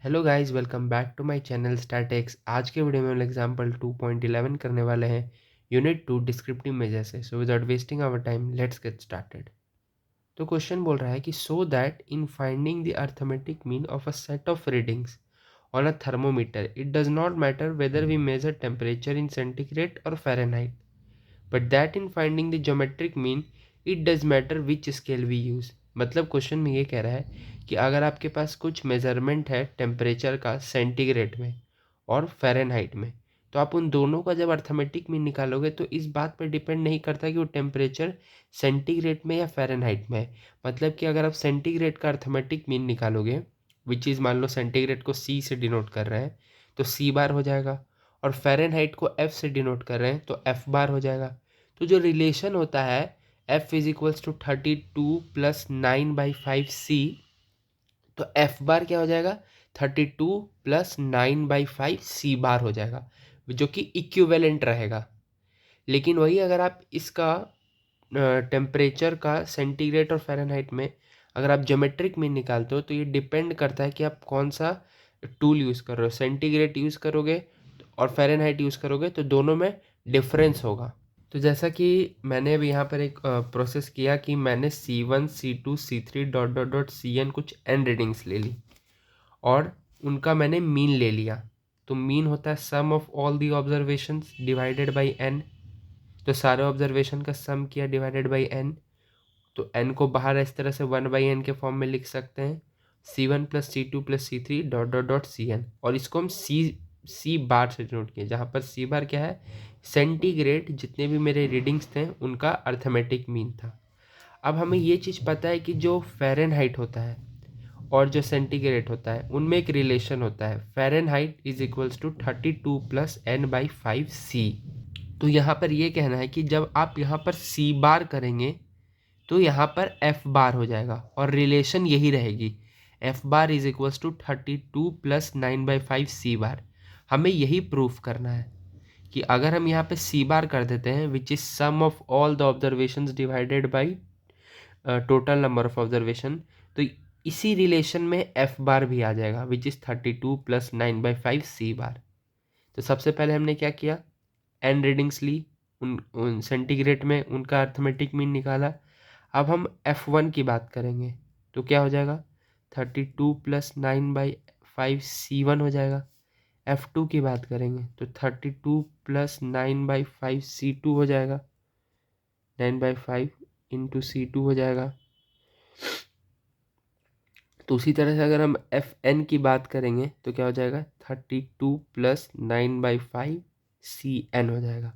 Hello guys, welcome back to my channel statics. आज के video में हम एग्जांपल 2.11 करने वाले हैं यूनिट 2 डिस्क्रिप्टिव मेजर से। So without wasting our time let's get started. तो क्वेश्चन बोल रहा है कि so that in finding the arithmetic mean of a set of readings on a thermometer it does not matter whether we measure temperature in centigrade और fahrenheit, but that in finding the geometric mean it does matter which scale we use. मतलब question में ये कह रहा है कि अगर आपके पास कुछ मेजरमेंट है टेम्परेचर का सेंटीग्रेड में और फ़ारेनहाइट में, तो आप उन दोनों का जब अर्थमेटिक मीन निकालोगे तो इस बात पर डिपेंड नहीं करता कि वो टेम्परेचर सेंटीग्रेड में या फ़ारेनहाइट में है। मतलब कि अगर आप सेंटीग्रेड का अर्थमेटिक मीन निकालोगे, विच इज़ मान लो सेंटीग्रेड को सी से डिनोट कर रहे हैं तो सी बार हो जाएगा, और फ़ारेनहाइट को एफ से डिनोट कर रहे हैं तो एफ बार हो जाएगा। तो जो रिलेशन होता है F is equals to 32 plus 9/5 C, तो एफ बार क्या हो जाएगा 32 प्लस 9/5 सी बार हो जाएगा, जो कि इक्विवेलेंट रहेगा। लेकिन वही अगर आप इसका टेम्परेचर का सेंटीग्रेड और फ़ारेनहाइट में अगर आप ज्योमेट्रिक मीन निकालते हो तो ये डिपेंड करता है कि आप कौन सा टूल यूज़ कर रहे हो। सेंटीग्रेड यूज़ करोगे और फ़ारेनहाइट यूज़ करोगे तो दोनों में डिफरेंस होगा। तो जैसा कि मैंने अभी यहाँ पर एक प्रोसेस किया कि मैंने C1 C2 C3 dot dot डॉट CN कुछ n रीडिंग्स ले ली और उनका मैंने मीन ले लिया। तो मीन होता है sum of all the observations divided by n। तो सारे ऑब्जर्वेशन का सम किया डिवाइडेड बाय n। तो n को बाहर इस तरह से 1/n के फॉर्म में लिख सकते हैं, C1 plus C2 plus C3 dot dot डॉट CN। और इसको हम सी बार से नोट किए, जहाँ पर सी बार क्या है सेंटीग्रेड जितने भी मेरे रीडिंग्स थे उनका अर्थमेटिक मीन था। अब हमें ये चीज़ पता है कि जो फ़ारेनहाइट होता है और जो सेंटीग्रेड होता है उनमें एक रिलेशन होता है, Fahrenheit is equals to 32 plus n/5c। तो यहाँ पर ये कहना है कि जब आप यहाँ पर सी बार करेंगे तो यहाँ पर एफ बार हो जाएगा और रिलेशन यही रहेगी, F bar is equals to 32 plus 9/5 C bar. हमें यही प्रूफ करना है कि अगर हम यहाँ पे सी बार कर देते हैं which is sum of all the observations divided by total number of observation, तो इसी रिलेशन में एफ बार भी आ जाएगा विच इज 32 प्लस 9/5 सी बार। तो सबसे पहले हमने क्या किया, एन रीडिंग्स ली, उन सेंटीग्रेड में उनका अर्थमेटिक मीन निकाला। अब हम F1 की बात करेंगे तो क्या हो जाएगा 32 प्लस 9/5 C1 हो जाएगा। F2 की बात करेंगे तो 32 प्लस 9/5 C2 हो जाएगा, 9/5 इंटू C2 हो जाएगा। तो उसी तरह से अगर हम Fn की बात करेंगे तो क्या हो जाएगा 32 प्लस 9/5 CN हो जाएगा।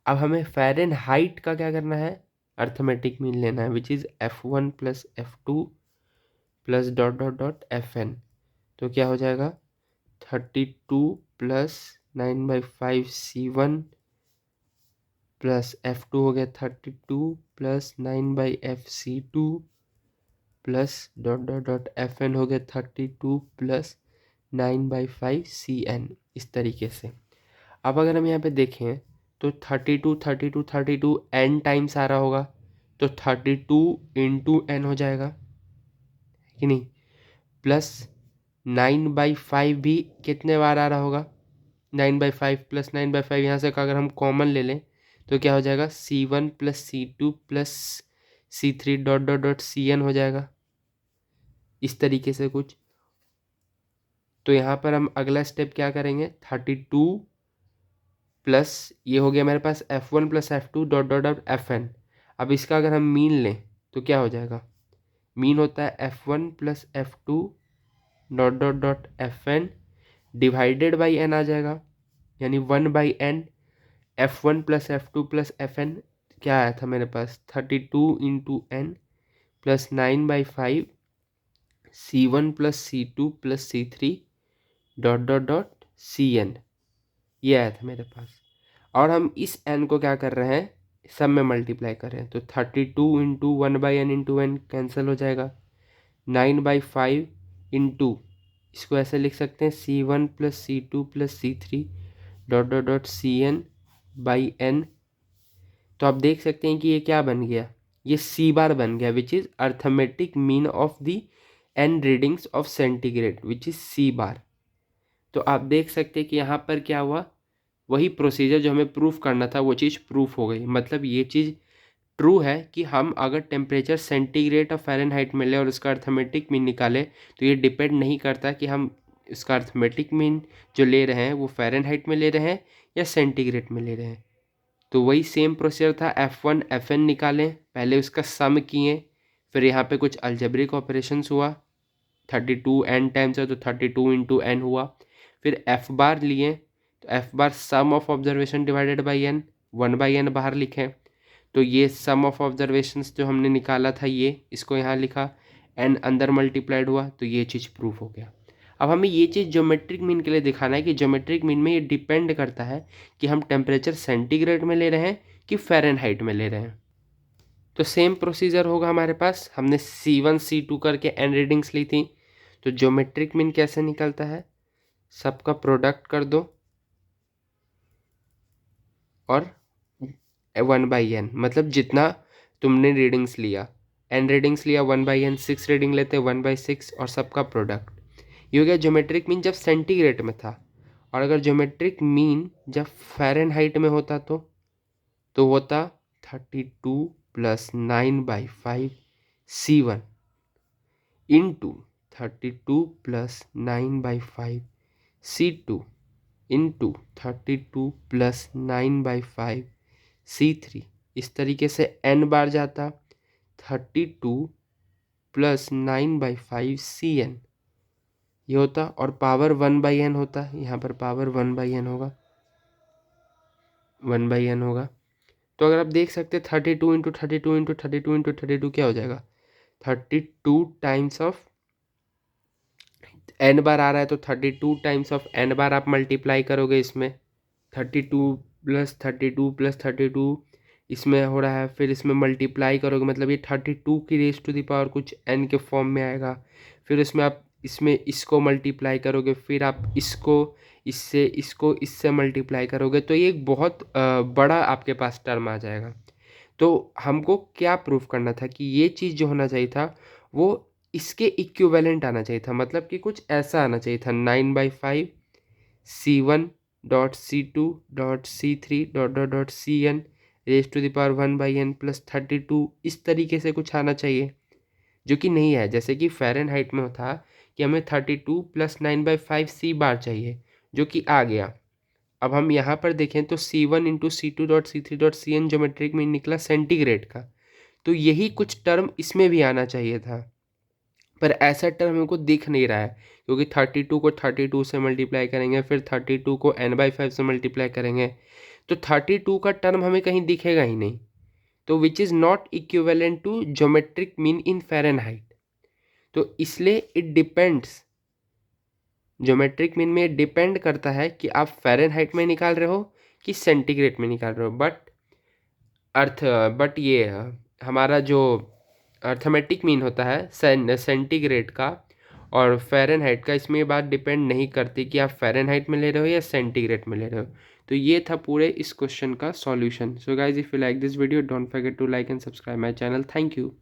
अब हमें फ़ारेनहाइट का क्या करना है, अर्थमेटिक मीन लेना है which is F1 plus F2 plus dot dot dot Fn। तो क्या हो जाएगा 32 प्लस 9/5 C1 प्लस F2 हो गया 32 plus 9/5 C2 plus dot dot dot Fn हो गया 32 प्लस 9/5 CN। इस तरीके से अब अगर हम यहाँ पे देखें तो 32 32 32 n टाइम्स आ रहा होगा, तो 32 इंटू n हो जाएगा कि नहीं, प्लस 9/5 भी कितने बार आ रहा होगा 9/5 प्लस 9/5, यहाँ से अगर हम कॉमन ले लें तो क्या हो जाएगा C1 plus C2 plus C3 dot dot डॉट CN हो जाएगा, इस तरीके से कुछ। तो यहाँ पर हम अगला स्टेप क्या करेंगे 32 प्लस ये हो गया मेरे पास F1 plus F2 dot dot dot Fn। अब इसका अगर हम मीन लें तो क्या हो जाएगा, मीन होता है F1 plus F2 dot dot dot Fn divided by n आ जाएगा, यानी 1/n। F1 plus F2 plus Fn क्या आया था मेरे पास 32 into n plus 9/5 C1 plus C2 plus C3 dot dot डॉट CN, ये आया था मेरे पास। और हम इस n को क्या कर रहे हैं, सब में मल्टीप्लाई कर रहे हैं, तो 32 into 1/n into n cancel हो जाएगा, 9/5 इंटू इसको ऐसे लिख सकते हैं C1 plus C2 plus C3 dot dot डॉट CN बाई n। तो आप देख सकते हैं कि ये क्या बन गया, ये सी बार बन गया which is arithmetic mean of the n readings of centigrade which is C बार। तो आप देख सकते हैं कि यहाँ पर क्या हुआ, वही प्रोसीजर जो हमें प्रूफ करना था वो चीज़ प्रूफ हो गई। मतलब ये चीज़ ट्रू है कि हम अगर टेम्परेचर सेंटीग्रेड और फ़ारेनहाइट में ले और उसका अर्थमेटिक मीन निकाले तो ये डिपेंड नहीं करता कि हम इसका अर्थमेटिक मीन जो ले रहे हैं वो फ़ारेनहाइट में ले रहे हैं या सेंटीग्रेड में ले रहे हैं। तो वही सेम प्रोसीजर था, F1 Fn निकालें, पहले उसका सम किए, फिर यहाँ पे कुछ अलजेब्रिक ऑपरेशंस हुआ, 32 n टाइम्स है तो 32 इंटू n हुआ। फिर F बार लिए तो F bar sum of observation divided by n, 1/n बाहर लिखें। तो ये सम ऑफ ऑब्जर्वेशंस जो हमने निकाला था ये, इसको यहाँ लिखा, n अंदर मल्टीप्लाइड हुआ, तो ये चीज़ प्रूफ हो गया। अब हमें ये चीज़ ज्योमेट्रिक मीन के लिए दिखाना है कि ज्योमेट्रिक मीन में ये डिपेंड करता है कि हम टेम्परेचर सेंटीग्रेड में ले रहे हैं कि फ़ारेनहाइट में ले रहे हैं। तो सेम प्रोसीजर होगा हमारे पास, हमने C1 C2 करके n रीडिंग्स ली थी। तो ज्योमेट्रिक मीन कैसे निकलता है, सबका प्रोडक्ट कर दो और 1/n, मतलब जितना तुमने रीडिंग्स लिया, n रीडिंग्स लिया 1/n, 6 रीडिंग लेते 1/6 और सबका प्रोडक्ट। ये हो गया ज्योमेट्रिक मीन जब सेंटीग्रेड में था। और अगर ज्योमेट्रिक मीन जब फ़ारेनहाइट में होता तो होता 32 + 9/5 C1 into 32 + 9/5 C2 into 32 + 9/5 C3। इस तरीके से n बार जाता, 32 + 9/5 Cn ये होता, और पावर 1/n होता है, यहाँ पर पावर 1/n होगा, 1/n होगा। तो अगर आप देख सकते हैं 32 इंटू 32 इंटू 32 इंटू 32 क्या हो जाएगा, 32 टाइम्स ऑफ n बार आ रहा है तो 32 टाइम्स ऑफ n बार आप मल्टीप्लाई करोगे इसमें, 32 + 32 + 32 इसमें हो रहा है, फिर इसमें मल्टीप्लाई करोगे, मतलब ये 32 की रेज़ टू द पावर कुछ n के फॉर्म में आएगा। फिर उसमें आप इसमें इसको मल्टीप्लाई करोगे, फिर आप इसको इससे मल्टीप्लाई करोगे, तो ये एक बहुत बड़ा आपके पास टर्म आ जाएगा। तो हमको क्या प्रूफ करना था कि ये चीज़ जो होना चाहिए था वो इसके इक्विवेलेंट आना चाहिए था, मतलब कि कुछ ऐसा आना चाहिए था, 9/5 C1 dot C2 dot C3 dot dot डॉट Cn raise to the power 1/n + 32, इस तरीके से कुछ आना चाहिए, जो कि नहीं है। जैसे कि फ़ारेनहाइट में था कि हमें 32 + 9/5 C बार चाहिए, जो कि आ गया। अब हम यहाँ पर देखें तो C1 into C2 dot C3 dot Cn geometric mean निकला सेंटीग्रेड का, तो यही कुछ टर्म इसमें भी आना चाहिए था, पर ऐसा टर्म हमको दिख नहीं रहा है, क्योंकि 32 को 32 से मल्टीप्लाई करेंगे, फिर 32 को n/5 से मल्टीप्लाई करेंगे, तो 32 का टर्म हमें कहीं दिखेगा ही नहीं, तो which is not equivalent to geometric mean in Fahrenheit. तो इसलिए इट डिपेंड्स, ज्योमेट्रिक मीन में डिपेंड करता है कि आप फ़ारेनहाइट में निकाल रहे हो कि सेंटीग्रेड में निकाल रहे हो। बट ये हमारा जो अर्थमेटिक मीन होता है सेंटीग्रेड का और फ़ारेनहाइट का, इसमें ये बात डिपेंड नहीं करती कि आप फ़ारेनहाइट में ले रहे हो या सेंटीग्रेड में ले रहे हो। तो ये था पूरे इस क्वेश्चन का solution. So guys, if you like this video don't forget to like and subscribe my channel. Thank you.